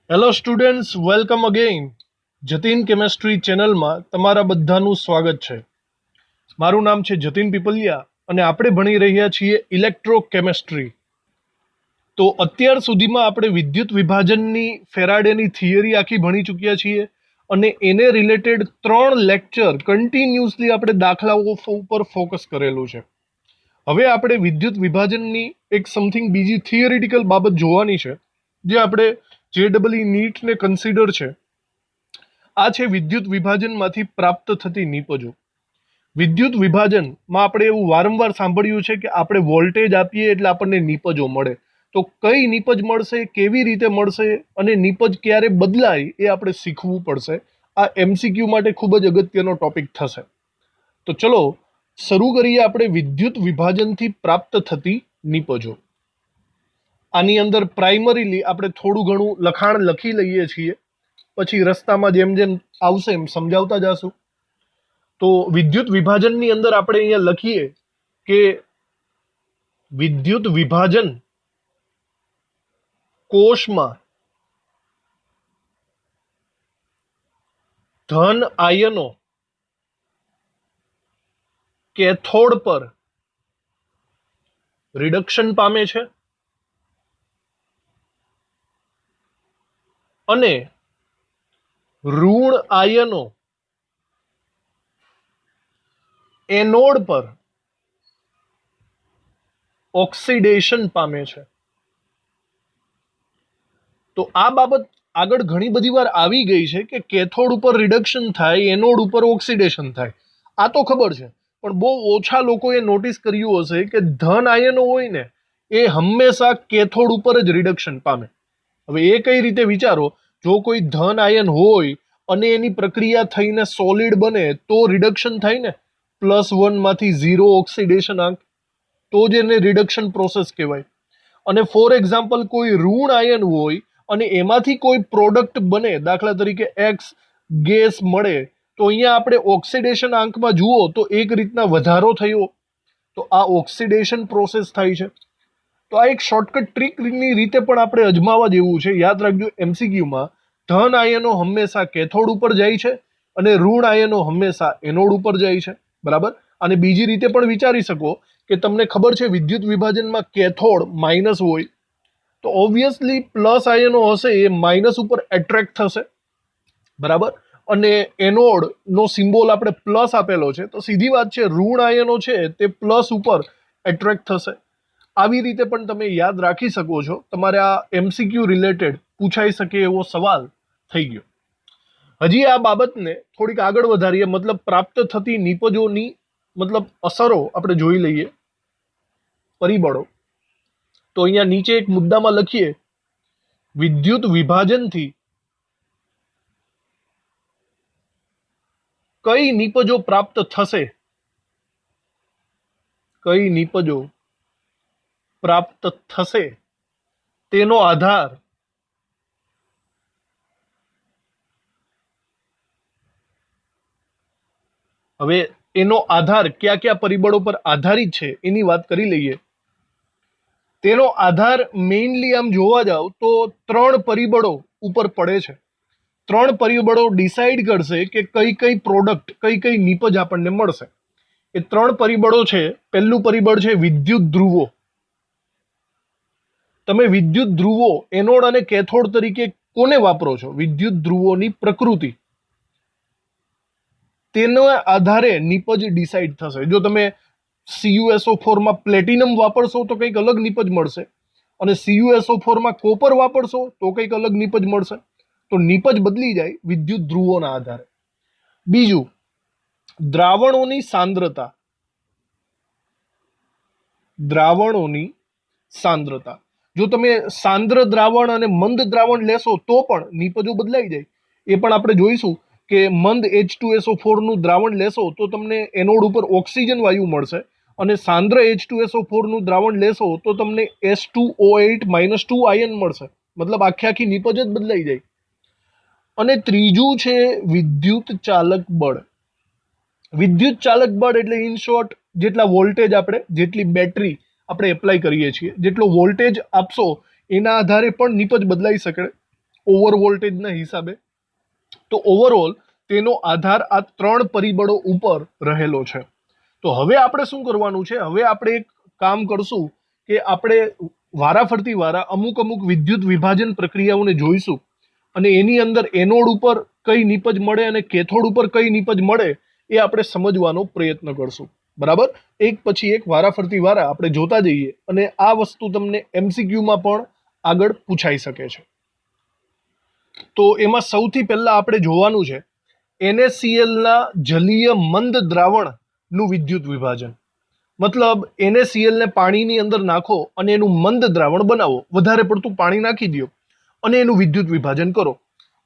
Hello students, welcome again. Jatin chemistry ચેનલમાં તમારા બધાનું સ્વાગત છે. મારું નામ છે જતીન પીપલિયા અને આપણે ભણી રહ્યા છીએ ઇલેક્ટ્રોકેમેસ્ટ્રી. તો અત્યાર સુધીમાં આપણે વિદ્યુત વિભાજનની ફેરાડેની થિયરી આખી ભણી ચૂક્યા છીએ અને એને રિલેટેડ 3 લેક્ચર કન્ટિન્યુઅસલી આપણે દાખલાઓ ઉપર ફોકસ કરેલું છે. હવે આપણે વિદ્યુત વિભાજનની એક સમથિંગ બીજી થિયરિટિકલ બાબત જોવાની છે, જે આપણે JEE નીટને કન્સિડર છે. આ છે વિદ્યુત વિભાજનમાંથી પ્રાપ્ત થતી નિપજો. વિદ્યુત વિભાજનમાં આપણે એવું વારંવાર સાંભળ્યું છે કે આપણે વોલ્ટેજ આપીએ એટલે આપણને નિપજો મળે. તો કઈ નિપજ મળશે, કેવી રીતે મળશે અને નિપજ ક્યારે બદલાય એ આપણે શીખવું પડશે. આ MCQ માટે ખૂબ જ અગત્યનો ટોપિક થશે. તો ચલો શરૂ કરીએ આપણે વિદ્યુત વિભાજનથી પ્રાપ્ત થતી નિપજો. આની અંદર પ્રાઇમરીલી આપણે થોડું ઘણું લખાણ લખી લઈએ છીએ, પછી રસ્તામાં જેમ જેમ આવશે એમ સમજાવતા જશું. તો વિદ્યુત વિભાજનની અંદર આપણે અહીંયા લખીએ કે વિદ્યુત વિભાજન કોષમાં ધન આયનો કેથોડ પર રિડક્શન પામે છે અને ઋણ આયનો એનોડ પર ઓક્સિડેશન પામે છે. તો આ બાબત આગળ ઘણી બધી વાર આવી ગઈ છે કે કેથોડ ઉપર રિડક્શન થાય, એનોડ ઉપર ઓક્સિડેશન થાય. આ તો ખબર છે, પણ બહુ ઓછા લોકોએ નોટિસ કર્યું હશે કે ધન આયનો હોય ને એ હંમેશા કેથોડ ઉપર જ રિડક્શન પામે. હવે એ કઈ રીતે વિચારો, જો કોઈ ધન આયન હોય અને એની પ્રક્રિયા થઈને સોલિડ બને તો રિડક્શન થાય ને, +1 માંથી 0 ઓક્સિડેશન આંક, તો જ એને રિડક્શન પ્રોસેસ કહેવાય. અને ફોર એક્ઝામ્પલ કોઈ ઋણ આયન હોય અને એમાંથી કોઈ પ્રોડક્ટ બને, દાખલા તરીકે એક્સ ગેસ મળે, તો અહીંયા આપણે ઓક્સિડેશન આંકમાં જુઓ તો એક રીતના વધારો થયો, તો આ ઓક્સિડેશન પ્રોસેસ થાય છે. તો આ એક શોર્ટકટ ટ્રીકની રીતે પણ આપણે અજમાવા જેવું છે. યાદ રાખજો, MCQમાં ધન આયનો હંમેશા કેથોડ ઉપર જાય છે અને ઋણ આયનો હંમેશા એનોડ ઉપર જાય છે, બરાબર. અને બીજી રીતે પણ વિચારી શકો કે તમને ખબર છે વિદ્યુત વિભાજનમાં કેથોડ માઇનસ હોય, તો ઓબ્વિયસલી પ્લસ આયનો હશે એ માઇનસ ઉપર એટ્રેક્ટ થશે, બરાબર. અને એનોડ નો સિમ્બોલ આપણે પ્લસ આપેલો છે, તો સીધી વાત છે ઋણ આયનો છે તે પ્લસ ઉપર એટ્રેક્ટ થશે. આવી રીતે પણ તમે યાદ રાખી શકો છો. તમારે આ MCQ રિલેટેડ પૂછાઈ શકે એવો સવાલ થઈ ગયો. હજી આ બાબતને થોડીક આગળ વધારીએ, મતલબ પ્રાપ્ત થતી નિપજોની મતલબ અસરો આપણે જોઈ લઈએ, પરિબળો. તો અહીંયા નીચે એક મુદ્દામાં લખીએ, વિદ્યુત વિભાજનથી કઈ નિપજો પ્રાપ્ત થશે, કઈ નિપજો પ્રાપ્ત થશે તેનો આધાર હવે એનો આધાર કયા કયા પરિબળો પર આધારિત છે એની વાત કરી લઈએ. તેનો આધાર મેઇનલી આમ જોવા જાવ તો 3 પરિબળો ઉપર પડે છે. 3 પરિબળો ડિસાઈડ કરશે કે કઈ કઈ પ્રોડક્ટ, કઈ કઈ નિપજ આપણને મળશે. એ 3 પરિબળો છે. પહેલું પરિબળ છે વિદ્યુત ધ્રુવો. તમે વિદ્યુત ધ્રુવો એનોડ અને કેથોડ તરીકે કોને વાપરો છો? વિદ્યુત ધ્રુવોની પ્રકૃતિ, તેના આધારે નિપજ ડિસાઈડ થશે. જો તમે CuSO4 માં પ્લેટિનમ વાપરશો તો કંઈક અલગ નિપજ મળશે, અને CuSO4 માં કોપર વાપરશો તો કંઈક અલગ નિપજ મળશે. તો નિપજ બદલી જાય વિદ્યુત ધ્રુવોના આધારે. બીજું, દ્રાવણોની સાંદ્રતા. દ્રાવણોની સાંદ્રતા, જો તમે સાંદ્ર દ્રાવણ અને મંદ દ્રાવણ લેશો તો પણ નિપજો બદલાઈ જાય. એ પણ આપણે જોઈશું કે મંદ H2SO4 નું દ્રાવણ લેશો તો તમને એનોડ ઉપર ઓક્સિજન વાયુ મળશે, અને સાંદ્ર H2SO4 નું દ્રાવણ લેશો તો તમને S2O8 -2 આયન મળશે. મતલબ આખી નિપજ જ બદલાઈ જાય. અને ત્રીજું છે વિદ્યુત ચાલક બળ. વિદ્યુત ચાલક બળ એટલે ઇન શોર્ટ, જેટલા વોલ્ટેજ આપણે, જેટલી બેટરી આપણે એપ્લાય કરીએ છીએ, જેટલો વોલ્ટેજ આપશો એના આધારે પણ નિપજ બદલાઈ શકે. ઓવર વોલ્ટેજના હિસાબે. તો ઓવરઓલ તેનો આધાર આ 3 પરિબળો ઉપર રહેલો છે. તો હવે આપણે શું કરવાનું છે? હવે આપણે એક કામ કરશું કે આપણે વારાફરતી વારા અમુક વિદ્યુત વિભાજન પ્રક્રિયાઓને જોઈશું અને એની અંદર એનોડ ઉપર કઈ નીપજ મળે અને કેથોડ ઉપર કઈ નીપજ મળે એ આપણે સમજવાનો પ્રયત્ન કરશું. બરાબર? એક પછી એક વારાફરતી વારા આપણે જોતા જઈએ અને આ વસ્તુ તમને એમસીક્યુમાં પણ આગળ પૂછાઈ શકે છે. તો એમાં સૌથી પહેલા આપણે જોવાનું છે NaCl ના જલીય મંદ દ્રાવણનું વિદ્યુત વિભાજન. મતલબ NaCl ને પાણીની અંદર નાખો અને એનું મંદ દ્રાવણ બનાવો, વધારે પડતું પાણી નાખી દો અને એનું વિદ્યુત વિભાજન કરો.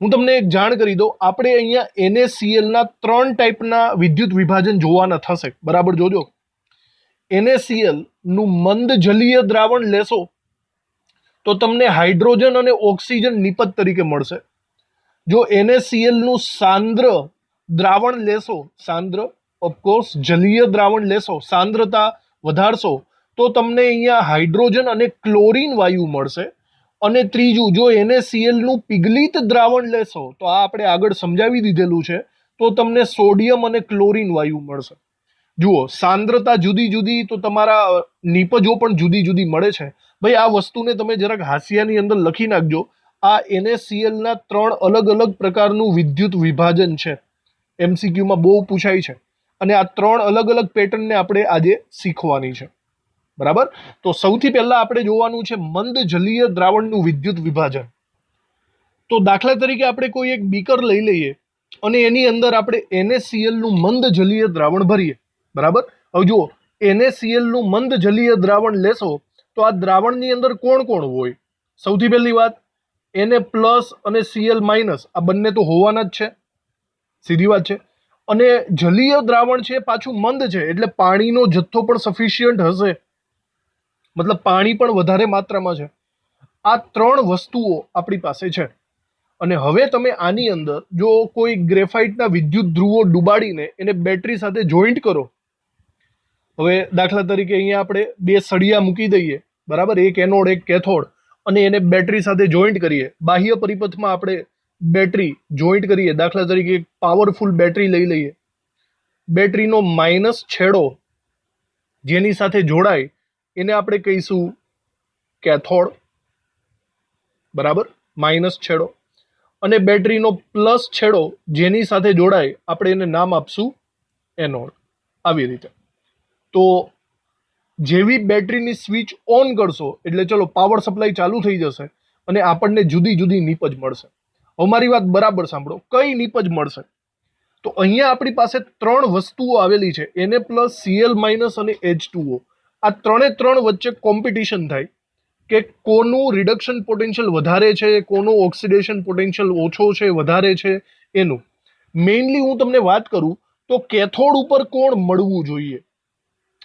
હું તમને એક જાણ કરી દઉં, આપણે અહીંયા NaCl ના 3 ટાઈપના વિદ્યુત વિભાજન જોવાના થશે. બરાબર જોજો. NaCl નું મંદ જલીય દ્રાવણ લેશો તો તમને હાઇડ્રોજન અને ઓક્સિજન નિપજ તરીકે મળશે. જો NaCl નું સાંદ્ર દ્રાવણ લેશો, સાંદ્ર ઓફકોર્સ જલીય દ્રાવણ લેશો, સાંદ્રતા વધારશો તો તમને અહીંયા હાઇડ્રોજન અને ક્લોરીન વાયુ મળશે. અને ત્રીજું, જો NaCl નું પિઘલિત દ્રાવણ લેશો તો આ આપણે આગળ સમજાવી દીધેલું છે, તો તમને સોડિયમ અને ક્લોરીન વાયુ મળશે. જુઓ, સાંદ્રતા જુદી જુદી તો તમારા નિપજો પણ જુદી જુદી મળે છે. ભાઈ આ વસ્તુને તમે જરાક હાંસિયાની અંદર લખી નાખજો. આ NaCl ના 3 અલગ પ્રકારનું વિદ્યુત વિભાજન છે. એમસીક્યુમાં બહુ પૂછાય છે અને આ 3 અલગ પેટર્નને આપણે આજે શીખવાની છે. બરાબર? તો સૌથી પહેલા આપણે જોવાનું છે મંદ જલીય દ્રાવણનું વિદ્યુત વિભાજન. તો દાખલા તરીકે આપણે કોઈ એક બીકર લઈ લઈએ અને એની અંદર આપણે NaCl નું મંદ જલીય દ્રાવણ ભરીએ. બરાબર? હવે જુઓ, NaCl નું મંદ જલીય દ્રાવણ લેશો તો આ દ્રાવણની અંદર કોણ કોણ હોય? સૌથી પહેલી વાત, Na+ અને Cl- આ બંને તો હોવાના જ છે, સીધી વાત છે. અને જલીય દ્રાવણ છે પાછું મંદ છે એટલે પાણીનો જથ્થો પણ સફિશિયન્ટ હશે, મતલબ પાણી પણ વધારે માત્રામાં છે. આ 3 વસ્તુઓ આપણી પાસે છે. અને હવે તમે આની અંદર જો કોઈ ગ્રેફાઇટના વિદ્યુત ધ્રુવો ડુબાડીને એને બેટરી સાથે જોઈન્ટ કરો. હવે દાખલા તરીકે અહીંયા આપણે 2 સળિયા મૂકી દઈએ, બરાબર, એક એનોડ એક કેથોડ, અને એને બેટરી સાથે જોઈન્ટ કરીએ. બાહ્ય પરિપથમાં આપણે બેટરી જોઈન્ટ કરીએ. દાખલા તરીકે એક પાવરફુલ બેટરી લઈ લઈએ. બેટરીનો માઇનસ છેડો જેની સાથે જોડાય એને આપણે કહીશું કેથોડ. બરાબર? માઇનસ છેડો. અને બેટરીનો પ્લસ છેડો જેની સાથે જોડાય આપણે એને નામ આપશું એનોડ. આવી રીતે. તો જેવી બેટરીની સ્વિચ ઓન કરશો એટલે ચલો પાવર સપ્લાય ચાલુ થઈ જશે અને આપણને જુદી જુદી નિપજ મળશે. હવે મારી વાત બરાબર સાંભળો, કઈ નિપજ મળશે? તો અહીંયા આપણી પાસે 3 વસ્તુઓ આવેલી છે, Na+, Cl- અને H2O. આ 3 વચ્ચે કોમ્પિટિશન થાય કે કોનું રિડક્શન પોટેન્શિયલ વધારે છે, કોનું ઓક્સિડેશન પોટેન્શિયલ ઓછો છે, વધારે છે એનું. મેઇનલી હું તમને વાત કરું તો કેથોડ ઉપર કોણ મળવું જોઈએ?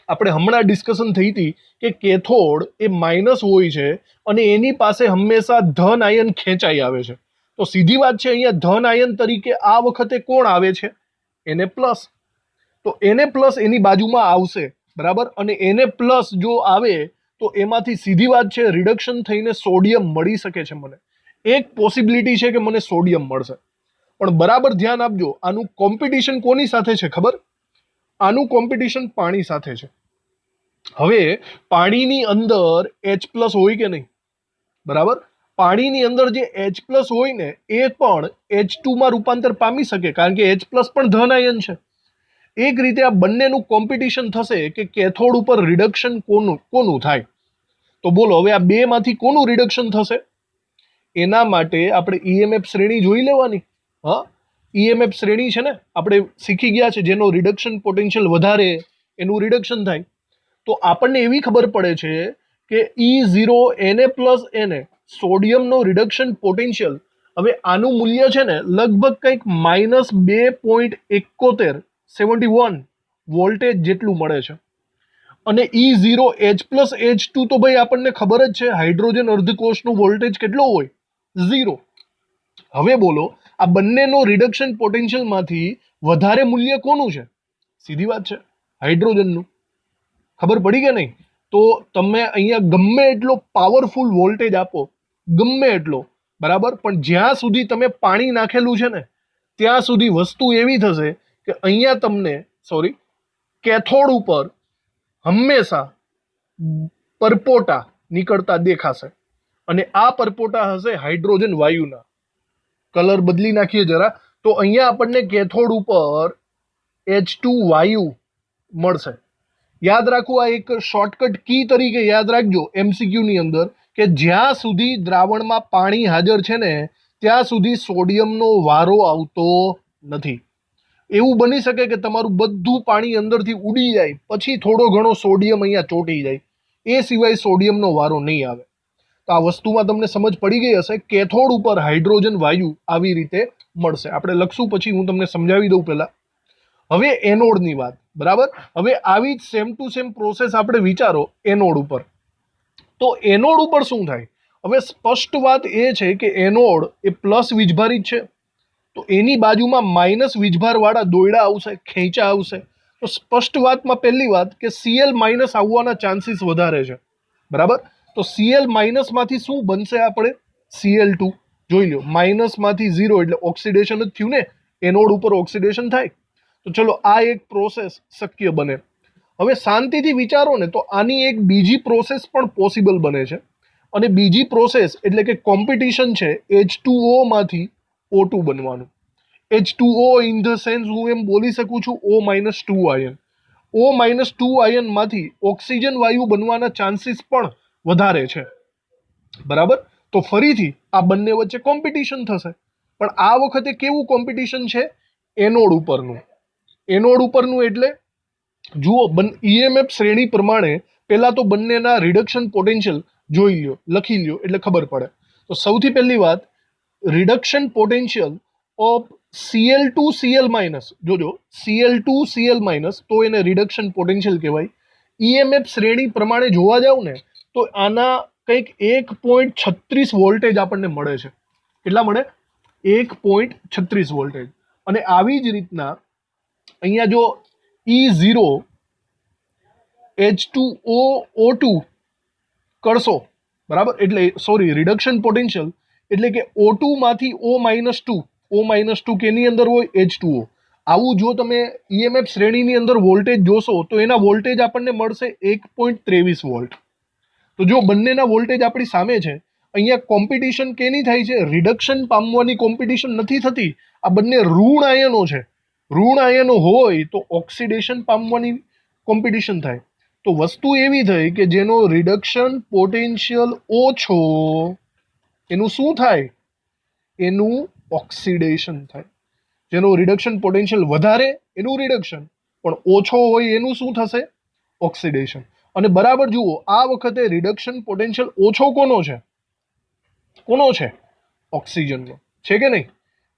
આપણે હમણાં ડિસ્કશન થઈ હતી કે કેથોડ એ માઇનસ હોય છે અને એની પાસે હંમેશા ધન આયન ખેંચાઈ આવે છે. તો સીધી વાત છે, અહીંયા ધન આયન તરીકે આ વખતે કોણ આવે છે? Na+. તો Na+ એની બાજુમાં આવશે. બરાબર? અને Na+ જો આવે તો એમાંથી સીધી વાત છે રિડક્શન થઈને સોડિયમ મળી શકે છે. મને એક પોસિબિલિટી છે કે મને સોડિયમ મળશે. પણ બરાબર ધ્યાન આપજો, આનું કોમ્પિટિશન કોની સાથે છે ખબર? આનું કોમ્પિટિશન પાણી સાથે છે. હવે પાણીની અંદર H+ હોય કે નહીં? બરાબર? પાણીની અંદર જે H+ હોય ને એ પણ H2 માં રૂપાંતર પામી શકે, કારણ કે H+ પણ ધન આયન છે. એક રીતે આ બંનેનું કોમ્પિટિશન થશે કે કેથોડ ઉપર રિડક્શન કોનું થાય. તો બોલો હવે આ બે માંથી કોનું રિડક્શન થશે? એના માટે આપણે EMF શ્રેણી જોઈ લેવાની. હા, EMF શ્રેણી છે ને, આપણે શીખી ગયા છે, જેનો રિડક્શન પોટેન્શિયલ વધારે એનું રિડક્શન થાય. તો આપણને એવી ખબર પડે છે કે E0 Na+Na સોડિયમનો રિડક્શન પોટેન્શિયલ, હવે આનું મૂલ્ય છે ને લગભગ કંઈક -2.71 વોલ્ટેજ જેટલું મળે છે. અને E0 H+H2 તો ભાઈ આપણને ખબર જ છે, હાઇડ્રોજન અર્ધકોષનું વોલ્ટેજ કેટલો હોય? 0. હવે બોલો આ બંનેનો રિડક્શન પોટેન્શિયલમાંથી વધારે મૂલ્ય કોનું છે? સીધી વાત છે હાઇડ્રોજનનું. ખબર પડી કે નહીં? તો તમે અહીંયા ગમે એટલો પાવરફુલ વોલ્ટેજ આપો, ગમે એટલો, બરાબર, પણ જ્યાં સુધી તમે પાણી નાખેલું છે ને ત્યાં સુધી વસ્તુ એવી થશે કે અહીંયા તમને કેથોડ ઉપર હંમેશા પરપોટા નીકળતા દેખાશે, અને આ પરપોટા હશે હાઇડ્રોજન વાયુના. કલર બદલી નાખીએ જરા, તો અહીંયા આપણને કેથોડ ઉપર H2 વાયુ મળશે. યાદ રાખવું, આ એક શોર્ટકટ કી તરીકે યાદ રાખજો MCQ ની અંદર, કે જ્યાં સુધી દ્રાવણમાં પાણી હાજર છે ને ત્યાં સુધી સોડિયમનો વારો આવતો નથી. એવું બની શકે કે તમારું બધું પાણી અંદરથી ઉડી જાય પછી થોડો ઘણો સોડિયમ અહીંયા ચોંટી જાય, એ સિવાય સોડિયમનો વારો નહીં આવે. તો આ વસ્તુમાં તમને સમજ પડી ગઈ હશે. કેથોડ ઉપર હાઇડ્રોજન વાયુ આવી રીતે મળશે. આપણે લખશું પછી હું તમને સમજાવી દઉં પહેલા. હવે એનોડની વાત, બરાબર. હવે આવી જ સેમ ટુ સેમ પ્રોસેસ આપણે વિચારો એનોડ ઉપર. તો એનોડ ઉપર શું થાય? હવે સ્પષ્ટ વાત એ છે કે એનોડ એ પ્લસ વીજભારિત છે, તો એની બાજુમાં માઇનસ વીજભારવાળા દોયડા આવશે, ખેંચા આવશે. તો સ્પષ્ટ વાતમાં પહેલી વાત કે Cl માઇનસ આવવાના ચાન્સીસ વધારે છે, બરાબર. તો Cl માઇનસમાંથી શું બનશે? આપણે Cl2 જોઈ લો. માઇનસમાંથી 0 એટલે ઓક્સિડેશન જ થયું ને, એનોડ ઉપર ઓક્સિડેશન થાય. તો ચલો આ એક પ્રોસેસ શક્ય બને. હવે શાંતિથી વિચારો ને તો આની એક બીજી પ્રોસેસ પણ પોસિબલ બને છે, અને બીજી પ્રોસેસ એટલે કે કોમ્પિટિશન છે H2O માંથી O2 બનવાનું. H2O ઇન ધ સેન્સ હું એમ બોલી શકું છું O-2 આયન. O-2 આયનમાંથી ઓક્સિજન વાયુ બનવાના ચાન્સીસ પણ વધારે છે, બરાબર. તો ફરીથી આ બંને વચ્ચે કોમ્પિટિશન થશે, પણ આ વખતે કેવું કોમ્પિટિશન છે? એનોડ ઉપરનું. એનોડ ઉપરનું એટલે જુઓ, EMF શ્રેણી પ્રમાણે પહેલા તો બંનેના રિડક્શન પોટેન્શિયલ જોઈ લ્યો, લખી લ્યો એટલે ખબર પડે. તો સૌથી પહેલી વાત, reduction potential of Cl2 Cl minus, જોજો Cl2 Cl માઇનસ, તો એને રિડક્શન પોટેન્શિયલ કહેવાય. EMF શ્રેણી પ્રમાણે જોવા જાવ ને તો આના કંઈક 1.36 વોલ્ટેજ આપણને મળે છે. કેટલા મળે? 1.36 વોલ્ટેજ. અને આવી જ રીતના અહીંયા જો E0 H2O O2 કરશો, બરાબર, એટલે રિડક્શન પોટેન્શિયલ એટલે કે O2 માંથી O-2 કેની અંદર હોય? H2O. આવું જો તમે EMF શ્રેણીની અંદર વોલ્ટેજ જોશો તો એના વોલ્ટેજ આપણને મળશે 1.23 વોલ્ટ. તો જો બંનેના વોલ્ટેજ આપણી સામે છે, અહીંયા કોમ્પિટિશન કેની થાય છે? રિડક્શન પામવાની કોમ્પિટિશન નથી થતી. આ બંને ઋણ આયનો છે. ઋણ આયનો હોય તો ઓક્સિડેશન પામવાની કોમ્પિટિશન થાય. તો વસ્તુ એવી થઈ કે જેનો રિડક્શન પોટેન્શિયલ ઓછો એનું શું થાય? એનું ઓક્સિડેશન થાય. જેનો રિડક્શન પોટેન્શિયલ વધારે એનું રિડક્શન, પણ ઓછો હોય એનું શું થશે? ઓક્સિડેશન. અને બરાબર જુઓ, આ વખતે રિડક્શન પોટેન્શિયલ ઓછો કોનો છે? કોનો છે? ઓક્સિજનનો છે કે નહીં?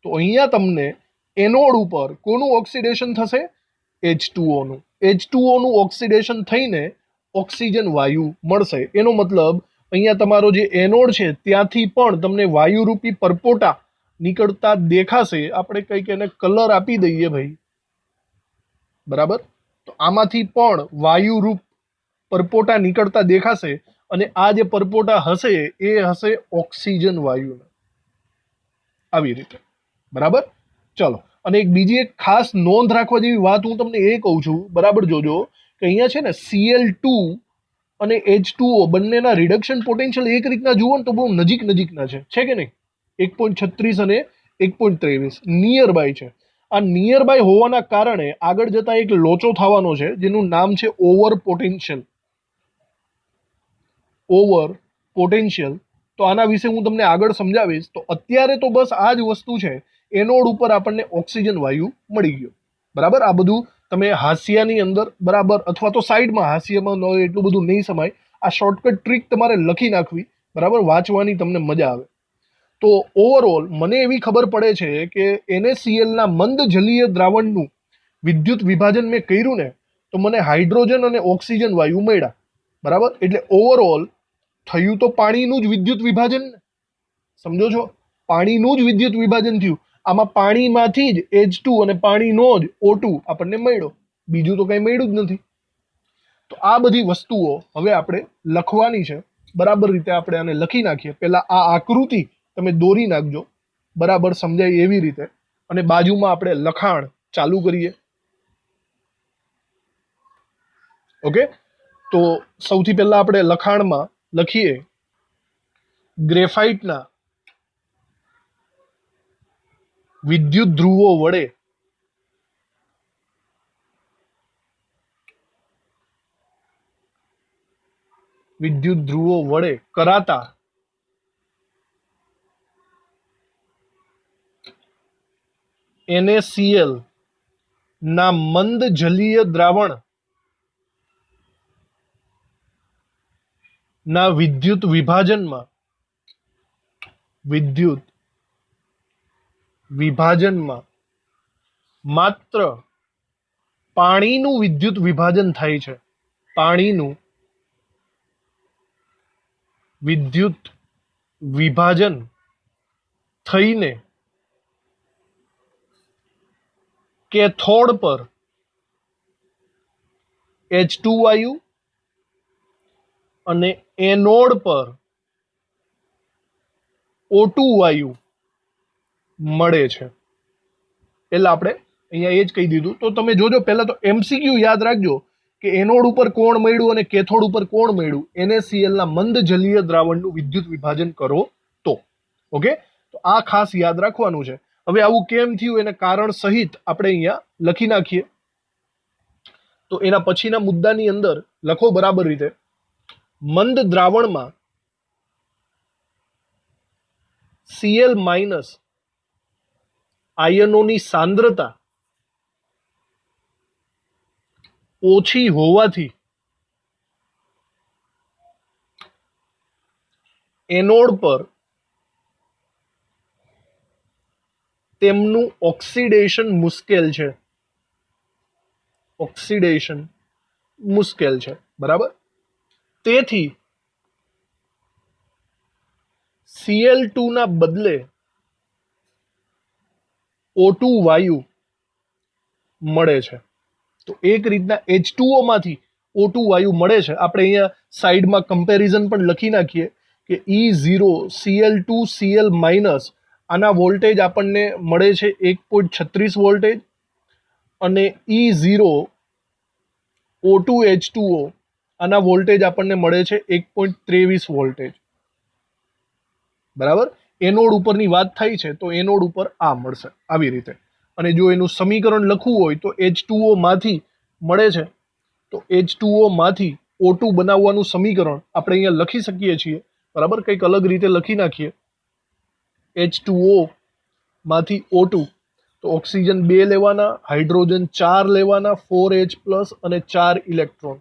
તો અહીંયા તમને એનોડ ઉપર કોનું ઓક્સિડેશન થશે? H2O નું. H2O નું ઓક્સિડેશન થઈને ઓક્સિજન વાયુ મળશે. એનો મતલબ અહીંયા તમારો જે એનોડ છે ત્યાંથી પણ તમને વાયુરૂપી પરપોટા નીકળતા દેખાશે. આપણે કંઈક એને કલર આપી દઈએ ભાઈ, બરાબર. તો આમાંથી પણ વાયુરૂપ પરપોટા નીકળતા દેખાશે, અને આ જે પરપોટા હશે એ હશે ઓક્સિજન વાયુના. આવી રીતે, બરાબર. ચલો, અને બીજી એક ખાસ નોંધ રાખવા જેવી વાત હું તમને એ કહું છું, બરાબર જોજો, કે અહીંયા છે ને Cl2 અને H2O બંનેના રિડક્શન પોટેન્શિયલ એક રીતના જુઓ ને તો બહુ નજીકના છે કે નહીં? 1.36 અને 1.23 નિયર બાય છે. આ નિયર બાય હોવાના કારણે આગળ જતા એક લોચો થવાનો છે જેનું નામ છે ઓવર પોટેન્શિયલ. તો આના વિશે હું તમને આગળ સમજાવીશ. તો અત્યારે તો બસ આ જ વસ્તુ છે. એનોડ ઉપર આપણને ઓક્સિજન વાયુ મળી ગયો, બરાબર. આ બધું તમે હાસ્યાની અંદર, બરાબર, અથવા તો સાઈડમાં, હાસ્યમાં ન એટલું બધું નહીં સમાય. આ શોર્ટકટ ટ્રીક તમારે લખી નાખવી, બરાબર, વાંચવાની તમને મજા આવે. તો ઓવરઓલ મને એવી ખબર પડે છે કે NaClના મંદ જલીય દ્રાવણનું વિદ્યુત વિભાજન મેં કર્યું ને તો મને હાઇડ્રોજન અને ઓક્સિજન વાયુ મળ્યા, બરાબર. એટલે ઓવરઓલ થયું તો પાણીનું જ વિદ્યુત વિભાજન, સમજો છો? પાણીનું જ વિદ્યુત વિભાજન થયું. આમાં પાણીમાંથી જ H2 અને પાણીનો જ O2 આપણને મળ્યો, બીજું તો કંઈ મળ્યું જ નથી. તો આ બધી વસ્તુઓ હવે આપણે લખવાની છે, બરાબર રીતે આપણે આને લખી નાખીએ. પહેલા આ આકૃતિ તમે દોરી નાખજો બરાબર સમજાય એવી રીતે, અને બાજુમાં આપણે લખાણ ચાલુ કરીએ. ઓકે, તો સૌથી પહેલા આપણે લખાણમાં લખીએ ગ્રેફાઇટના વિદ્યુત ધ્રુવો વડે કરાતા NaCl ના મંદ જલીય દ્રાવણ ના વિદ્યુત વિભાજનમાં માત્ર પાણીનું વિદ્યુત વિભાજન થાય છે. પાણીનું વિદ્યુત વિભાજન થઈને કેથોડ પર H2 વાયુ અને એનોડ પર O2 વાયુ મળે છે. એટલે આપણે અહીંયા એ જ કહી દીધું. તો તમે જોજો, પહેલા તો MCQ યાદ રાખજો કે એનોડ ઉપર કોણ મળ્યું અને કેથોડ ઉપર કોણ મળ્યું. NaCl ના મંદ જલીય દ્રાવણનું વિદ્યુત વિભાજન કરો તો. ઓકે, તો આ ખાસ યાદ રાખવાનું છે. હવે આવું કેમ થયું એને કારણ સહિત આપણે અહીંયા લખી નાખીએ. તો એના પછીના મુદ્દાની અંદર લખો બરાબર રીતે. મંદ દ્રાવણમાં Cl માઇનસ આયનોની સાંદ્રતા ઓછી હોવાથી એનોડ પર તેમનું ઓક્સિડેશન મુશ્કેલ છે. બરાબર, તેથી Cl2 ના બદલે O2 વાયુ મળે છે. તો એક રીતના H2O માંથી O2 વાયુ મળે છે. આપણે અહીંયા સાઈડમાં કમ્પેરિઝન પણ લખી નાખીએ કે E0 Cl2 Cl માઇનસ આના વોલ્ટેજ આપણને મળે છે 1.36 વોલ્ટેજ, અને E0 O2 H2O આના વોલ્ટેજ આપણને મળે છે 1.23 વોલ્ટેજ. બરાબર, એનોડ ઉપરની વાત થાય છે તો એનોડ ઉપર આ મળશે આવી રીતે. અને જો એનું સમીકરણ લખવું હોય તો H2O માંથી મળે છે, તો H2O માંથી O2 બનાવવાનું સમીકરણ આપણે અહીંયા લખી શકીએ છીએ. બરાબર, કંઈક અલગ રીતે લખી નાખીએ. H2O માંથી O2, તો ઓક્સિજન 2 લેવાના, હાઇડ્રોજન 4 લેવાના, 4H+ અને 4 ઇલેક્ટ્રોન.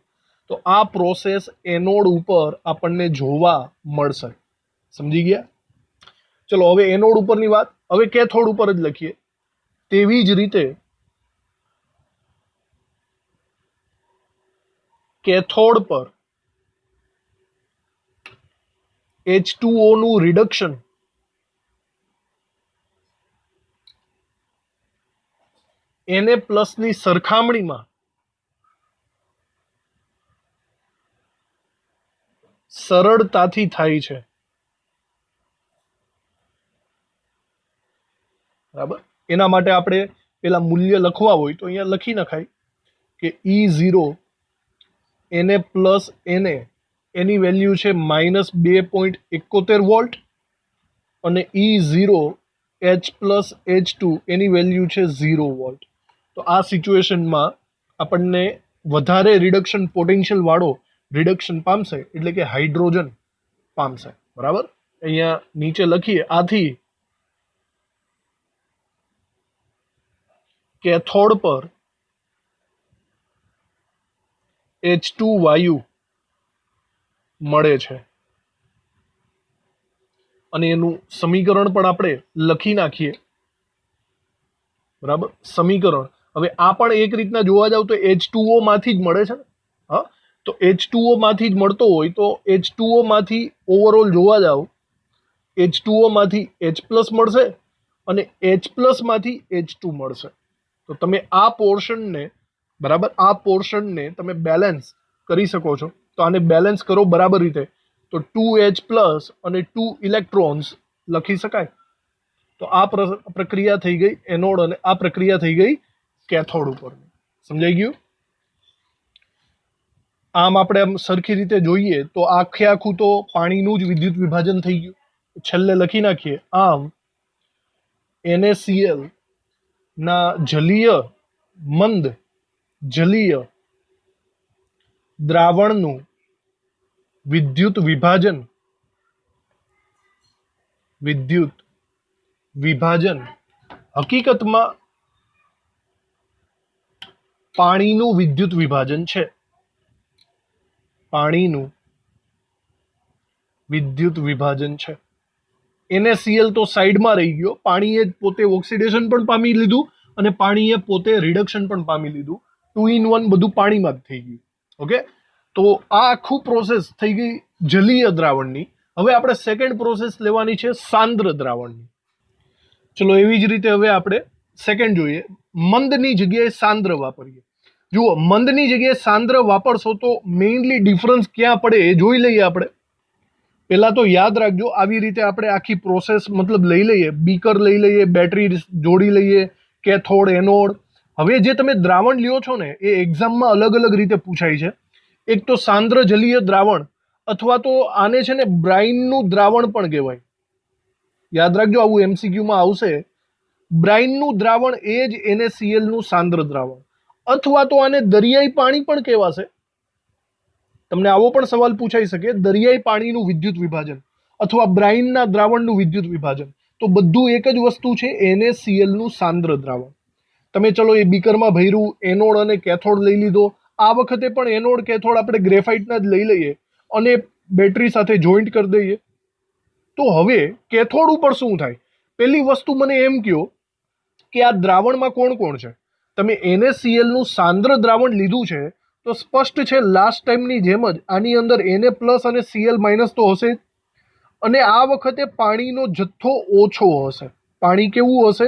તો આ પ્રોસેસ એનોડ ઉપર આપણને જોવા મળશે. સમજી ગયા? ચલો, હવે એનોડ ઉપરની વાત. હવે કેથોડ ઉપર જ લખીએ. તેવી જ રીતે કેથોડ પર H2O નું રિડક્શન Na+ ની સરખામણીમાં સરળતાથી થાય છે. બરાબર, એના માટે આપણે પેલા મૂલ્ય લખવા હોય તો અહીંયા લખી નખાય કે E0 Na+ Na એની વેલ્યુ છે -2.71 વોલ્ટ, અને E0 H+H2 એની વેલ્યુ છે 0 વોલ્ટ. તો આ સિચ્યુએશનમાં આપણને વધારે રિડક્શન પોટેન્શિયલ વાળો રિડક્શન પામશે, એટલે કે હાઇડ્રોજન પામશે. બરાબર, અહીંયા નીચે લખીએ. આથી કેથોડ પર H2 વાયુ મળે છે, અને એનું સમીકરણ પણ આપણે લખી નાખીએ. બરાબર, સમીકરણ. હવે આ પણ એક રીતના જોવા જાવ તો H2O માંથી જ મળે છે ને. હા, તો H2O માંથી જ મળતો હોય તો H2O માંથી ઓવરઓલ જોવા જાવ, H2O માંથી H+ મળશે અને H+ માંથી H2 મળશે. તો તમે આ પોર્શનને, બરાબર, આ પોર્શનને તમે બેલેન્સ કરી શકો છો. તો આને બેલેન્સ કરો બરાબર રીતે. તો 2H+ અને 2 ઇલેક્ટ્રોન્સ લખી શકાય. તો આ પ્રક્રિયા થઈ ગઈ એનોડ અને આ પ્રક્રિયા થઈ ગઈ કેથોડ ઉપર. સમજાઈ ગયું? આમ આપણે આમ સરખી રીતે જોઈએ તો આખે આખું તો પાણીનું જ વિદ્યુત વિભાજન થઈ ગયું. છેલ્લે લખી નાખીએ. આમ NaCl ના જલીય મંદ જલીય દ્રાવણનું વિદ્યુત વિભાજન હકીકતમાં પાણીનું વિદ્યુત વિભાજન છે. પાણીનું વિદ્યુત વિભાજન છે. NaCl તો સાઈડમાં રહી ગયો. પાણીએ પોતે ઓક્સિડેશન પણ પામી લીધું અને પાણીએ પોતે રિડક્શન પણ પામી લીધું. 2 in 1 બધું પાણીમાં જ થઈ ગયું. ઓકે, તો આ આખું પ્રોસેસ થઈ ગઈ જલીય દ્રાવણની. હવે આપણે સેકન્ડ પ્રોસેસ લેવાની છે સાંદ્ર દ્રાવણની. ચલો એવી જ રીતે હવે આપણે સેકન્ડ જોઈએ. મંદની જગ્યાએ સાંદ્ર વાપરીએ. જુઓ, મંદની જગ્યાએ સાંદ્ર વાપરશો તો મેઇનલી ડિફરન્સ ક્યાં પડે એ જોઈ લઈએ આપણે. પહેલા તો યાદ રાખજો, આવી રીતે આપણે આખી પ્રોસેસ મતલબ લઈ લઈએ, બીકર લઈ લઈએ, બેટરી જોડી લઈએ, કેથોડ એનોડ. હવે જે તમે દ્રાવણ લ્યો છો ને એ એક્ઝામમાં અલગ અલગ રીતે પૂછાય છે. એક તો સાંદ્ર જલીય દ્રાવણ અથવા તો આને છે ને બ્રાઇનનું દ્રાવણ પણ કહેવાય. યાદ રાખજો, આવું MCQમાં આવશે. બ્રાઇનનું દ્રાવણ એ જ NaCl નું સાંદ્ર દ્રાવણ, અથવા તો આને દરિયાઈ પાણી પણ કહેવાશે. તમને આવો પણ સવાલ પૂછાઈ શકે, દરિયાઈ પાણીનું વિદ્યુત વિભાજન અથવા બ્રાઇનના દ્રાવણનું વિદ્યુત વિભાજન. તો બધું એક જ વસ્તુ છે, NaCl નું સાંદ્ર દ્રાવણ. તમે ચલો એ બીકરમાં ભર્યું, એનોડ અને કેથોડ લઈ લીધો. આ વખતે પણ એનોડ કેથોડ આપણે ગ્રેફાઇટના જ લઈ લઈએ અને બેટરી સાથે જોઈન્ટ કરી દઈએ. તો હવે કેથોડ ઉપર શું થાય? પહેલી વસ્તુ મને એમ કહો કે આ દ્રાવણમાં કોણ કોણ છે? તમે NaCl નું સાંદ્ર દ્રાવણ લીધું છે તો સ્પષ્ટ છે, લાસ્ટ ટાઈમની જેમ જ આની અંદર Na+ અને Cl- તો હશે જ. અને આ વખતે પાણીનો જથ્થો ઓછો હશે. પાણી કેવું હશે?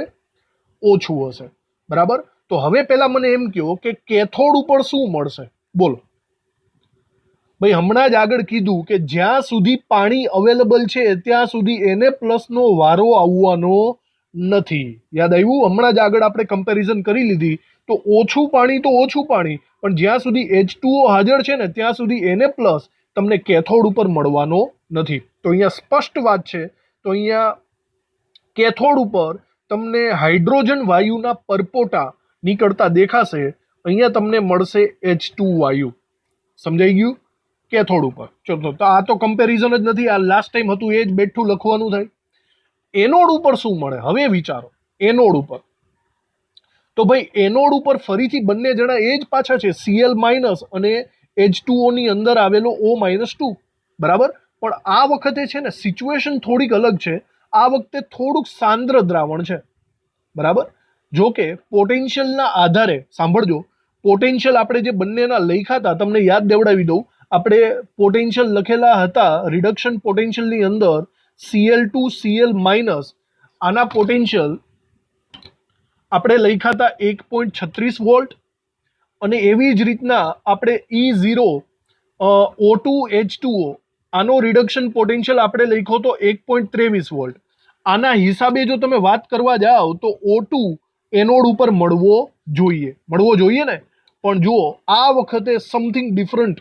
ઓછું હશે. બરાબર. તો હવે પહેલા મને એમ કહો કે કેથોડ ઉપર શું મળશે? બોલો ભાઈ. હમણાં જ આગળ કીધું કે જ્યાં સુધી પાણી અવેલેબલ છે ત્યાં સુધી Na+ નો વારો આવવાનો નથી. યાદ આવ્યું? હમણાં જ આગળ આપણે કમ્પેરિઝન કરી લીધી. તો ઓછું પાણી તો ઓછું પાણી, પણ જ્યાં સુધી H2O હાજર છે ને ત્યાં સુધી Na+ તમને કેથોડ ઉપર મળવાનો નથી. તો અહીંયા સ્પષ્ટ વાત છે. તો અહીંયા કેથોડ ઉપર તમને હાઇડ્રોજન વાયુના પરપોટા નીકળતા દેખાશે. અહીંયા તમને મળશે H2 વાયુ. સમજાઈ ગયું? કેથોડ ઉપર. ચલો, તો આ તો કમ્પેરિઝન જ નથી, આ લાસ્ટ ટાઈમ હતું એ જ બેઠું લખવાનું થાય. એનોડ ઉપર શું મળે? હવે વિચારો. એનોડ ઉપર તો ભાઈ એનોડ ઉપર ફરીથી બંને જણા એ જ પાછા છે, Cl- અને H2O ની અંદર આવેલો O-2. બરાબર. પણ આ વખતે છે ને સિચ્યુએશન થોડીક અલગ છે. આ વખતે થોડુંક સાંદ્ર દ્રાવણ છે. બરાબર. જો કે પોટેન્શિયલના આધારે, સાંભળજો, પોટેન્શિયલ આપણે જે બંનેના લખ્યા હતા તમને યાદ દેવડાવી દઉં. આપણે પોટેન્શિયલ લખેલા હતા રિડક્શન પોટેન્શિયલની અંદર Cl2 Cl-. આના પોટેન્શિયલ આપણે લખ્યા હતા 1.36 વોલ્ટ. અને એવી જ રીતના આપણે E0 O2 H2O આનો રિડક્શન પોટેન્શિયલ આપણે લખ્યો તો 1.23 વોલ્ટ. આના હિસાબે જો તમે વાત કરવા જાઓ તો O2 એનોડ ઉપર મળવો જોઈએ ને. પણ જુઓ, આ વખતે સમથિંગ ડિફરન્ટ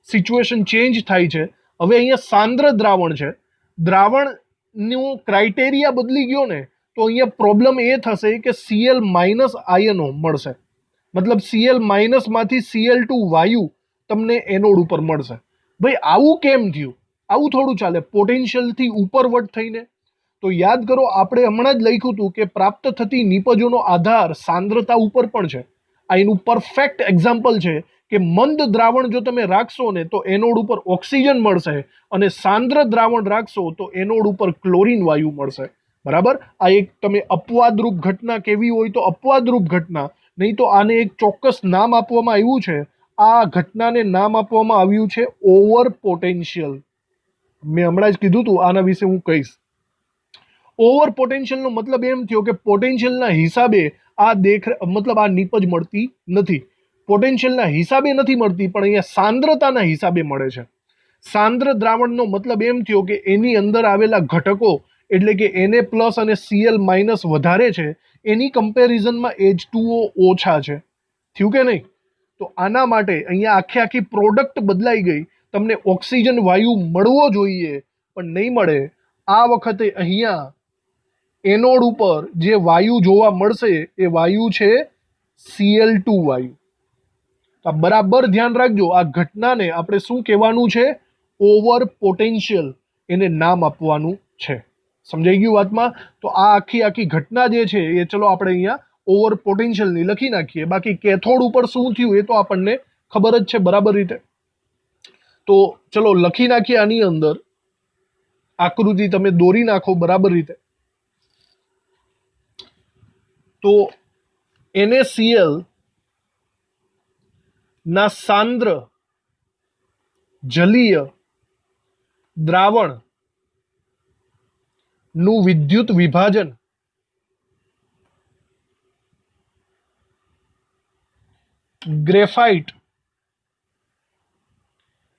સિચ્યુએશન ચેન્જ થાય છે. હવે અહીંયા સાંદ્ર દ્રાવણ છે, દ્રાવણનું ક્રાઇટેરિયા બદલી ગયો ને, તો અહીંયા પ્રોબ્લેમ એ થશે કે Cl- આયનો મળશે. મતલબ Cl- માંથી Cl2 વાયુ તમને એનોડ ઉપર મળશે. ભાઈ આવું કેમ થયું? આવું થોડું ચાલે પોટેન્શિયલથી ઉપરવટ થઈને. તો યાદ કરો, આપણે હમણાં જ લખ્યું હતું કે પ્રાપ્ત થતી નિપજોનો આધાર સાંદ્રતા ઉપર પણ છે. આ એનું પરફેક્ટ એક્ઝામ્પલ છે કે મંદ દ્રાવણ જો તમે રાખશો ને તો એનોડ ઉપર ઓક્સિજન મળશે, અને સાંદ્ર દ્રાવણ રાખશો તો એનોડ ઉપર ક્લોરીન વાયુ મળશે. બરાબર. આ એક તમે અપવાદરૂપ ઘટના કેવી હોય તો અપવાદરૂપ ઘટના, નહીં તો આને એક ચોક્કસ નામ આપવામાં આવ્યું છે. આ ઘટનાને નામ આપવામાં આવ્યું છે ઓવર પોટેન્શિયલ. મેં હમણાં જ કીધું હતું, આના વિશે હું કહીશ. ઓવર પોટેન્શિયલનો મતલબ એમ થયો કે પોટેન્શિયલના હિસાબે મતલબ આ નીપજ મળતી નથી. પોટેન્શિયલના હિસાબે નથી મળતી, પણ અહીંયા સાંદ્રતાના હિસાબે મળે છે. સાંદ્ર દ્રાવણનો મતલબ એમ થયો કે એની અંદર આવેલા ઘટકો એટલે કે Na+ અને Cl- વધારે છે, એની કમ્પેરિઝનમાં H2O ઓછા છે. થયું કે નહીં? તો આના માટે અહીંયા આખી પ્રોડક્ટ બદલાઈ ગઈ. તમને ઓક્સિજન વાયુ મળવો જોઈએ પણ નહીં મળે. આ વખતે અહીંયા એનોડ ઉપર જે વાયુ જોવા મળશે એ વાયુ છે Cl2 વાયુ. આ બરાબર ધ્યાન રાખજો. આ ઘટનાને આપણે શું કહેવાનું છે? ઓવર પોટેન્શિયલ એને નામ આપવાનું છે. સમજાઈ ગયું વાતમાં? તો આ આખી ઘટના જે છે એ ચલો આપણે અહીંયા ઓવર પોટેન્શિયલની લખી નાખીએ. બાકી કેથોડ ઉપર શું થયું એ તો આપણને ખબર જ છે બરાબર રીતે. તો ચલો લખી નાખીએ. આની અંદર આકૃતિ તમે દોરી નાખો બરાબર રીતે. તો NaCl ના સાંદ્ર જલીય દ્રાવણ નું વિદ્યુત વિભાજન ગ્રેફાઇટ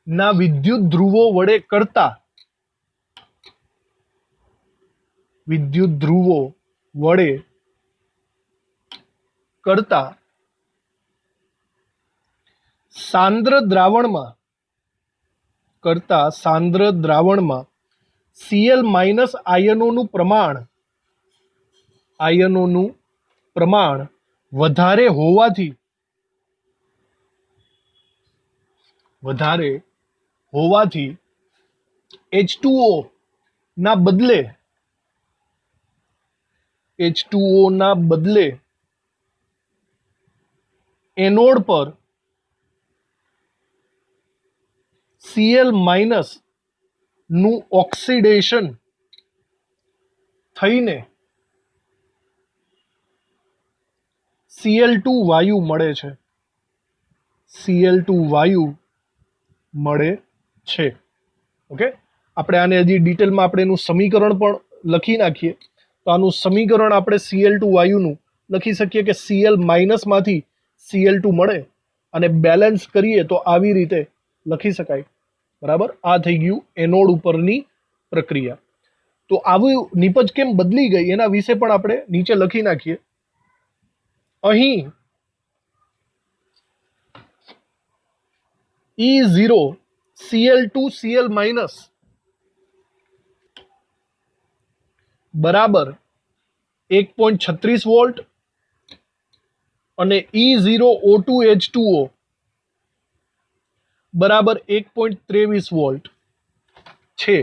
ના વિદ્યુત ધ્રુવો વડે કરતા સાંદ્ર દ્રાવણમાં Cl- આયનોનું પ્રમાણ વધારે હોવાથી H2O ના બદલે એનોડ પર Cl- નું ઓક્સિડેશન થઈને Cl2 વાયુ મળે છે. ઓકે, આપણે આને હજી ડિટેલમાં આપણે એનું સમીકરણ પણ લખી નાખીએ. તો આનું સમીકરણ આપણે Cl2 વાયુનું લખી શકીએ કે Cl- માંથી Cl2 મળે અને બેલેન્સ કરીએ તો આવી રીતે લખી શકાય. બરાબર? આ થઈ ગયું એનોડ ઉપરની પ્રક્રિયા. તો આવું નિપજ કેમ બદલી ગઈ એના વિશે પણ આપણે નીચે લખી નાખીએ. અહીં E0 Cl2 Cl- બરાબર 1.36 વોલ્ટ અને E0 O2 H2O બરાબર 1.23 વોલ્ટ છે.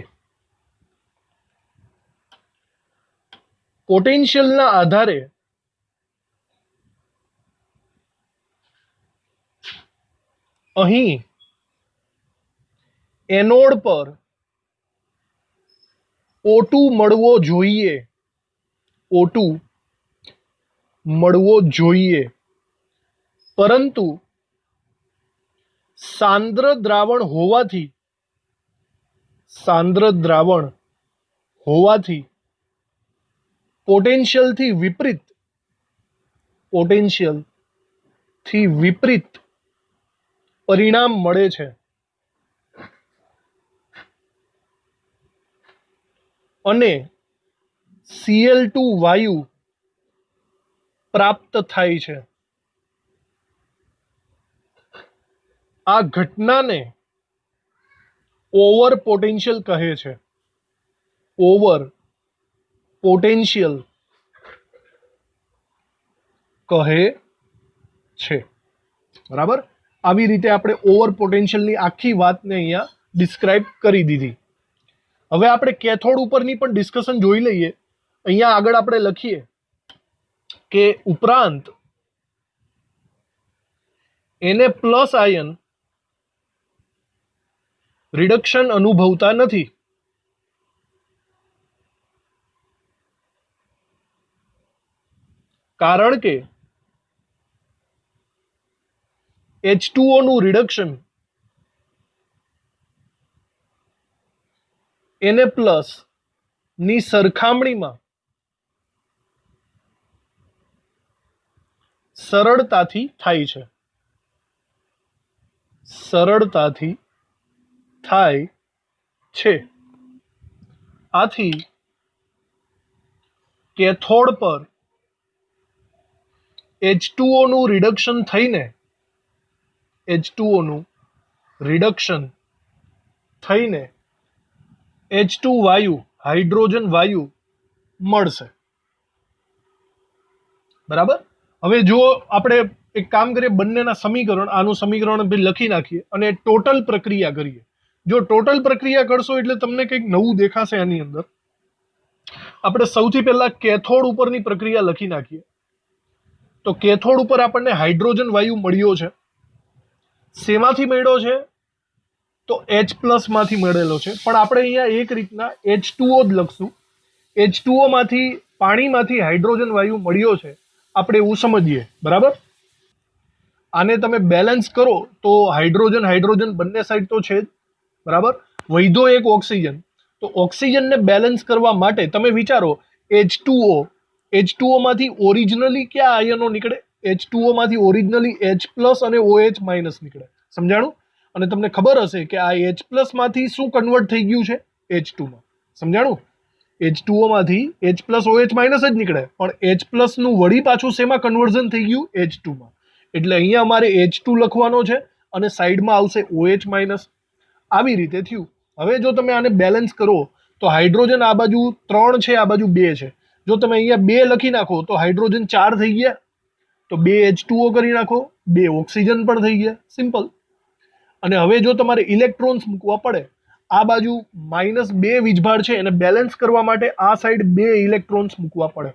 પોટેન્શિયલના આધારે અહીં એનોડ પર O2 મળવો જોઈએ પરંતુ સાંદ્ર દ્રાવણ હોવાથી પોટેન્શિયલથી વિપરીત પરિણામ મળે છે અને Cl2 વાયુ પ્રાપ્ત થાય છે. આ ઘટનાને ઓવર પોટેન્શિયલ કહે છે. બરાબર? આવી રીતે આપણે ઓવર પોટેન્શિયલની આખી વાતને અહીંયા ડિસ્ક્રાઇબ કરી દીધી. હવે આપણે કેથોડ ઉપરની પણ ડિસ્કશન જોઈ લઈએ. અહીંયા આગળ આપણે લખીએ કે ઉપરાંત Na+ આયન રિડક્શન અનુભવતા નથી. કારણ કે H2O નું રિડક્શન Na+ ની સરખામણીમાં સરળતાથી થાય છે. આથી કેથોડ પર H2O નું રિડક્શન થઈને H2O નું રિડક્શન થઈને H2 વાયુ હાઇડ્રોજન વાયુ મળશે. બરાબર. હવે જો આપણે એક કામ કરીએ, બંનેના સમીકરણ, આનું સમીકરણ લખી નાખીએ અને ટોટલ પ્રક્રિયા કરીએ. જો ટોટલ પ્રક્રિયા કરશો એટલે તમને કંઈક નવું દેખાશે આની અંદર. આપણે સૌથી પહેલા કેથોડ ઉપરની પ્રક્રિયા લખી નાખીએ. તો કેથોડ ઉપર આપણને હાઇડ્રોજન વાયુ મળ્યો છે. શેમાંથી મળ્યો છે? તો H+ માંથી મળેલો છે. પણ આપણે અહીંયા એક રીતના H2O જ લખશું. H2O માંથી, પાણીમાંથી હાઇડ્રોજન વાયુ મળ્યો છે, આપણે એવું સમજીએ. બરાબર. આને તમે બેલેન્સ કરો તો હાઇડ્રોજન હાઇડ્રોજન બંને સાઈડ તો છે જ. બરાબર. વધ્યો એક ઓક્સિજન. તો ઓક્સિજનને બેલેન્સ કરવા માટે તમે વિચારો, H2O માંથી ઓરિજિનલી કયા આયનો નીકળે? H2O માંથી ઓરિજિનલી H+ અને OH- નીકળે. સમજાણું? અને તમને ખબર હશે કે આ H+ માંથી શું કન્વર્ટ થઈ ગયું છે? H2 માં. સમજાણું? H2O માંથી H+ OH- જ નીકળે, પણ H+ નું વળી પાછું શેમાં કન્વર્ઝન થઈ ગયું? H2 માં. એટલે અહીંયા અમારે H2 લખવાનો છે અને સાઈડમાં આવશે OH-. આવી રીતે થયું. હવે જો તમે આને બેલેન્સ કરો તો હાઇડ્રોજન આ બાજુ 3 છે, આ બાજુ 2 છે. જો તમે અહીંયા 2 લખી નાખો તો હાઇડ્રોજન 4 થઈ ગયા, તો 2 H2O કરી નાખો, 2 ઓક્સિજન પણ થઈ ગયા. સિમ્પલ. અને હવે જો તમારે ઇલેક્ટ્રોન્સ મૂકવા પડે, આ બાજુ -2 વીજભાર છે, એને બેલેન્સ કરવા માટે આ સાઈડ 2 ઇલેક્ટ્રોન્સ મૂકવા પડે.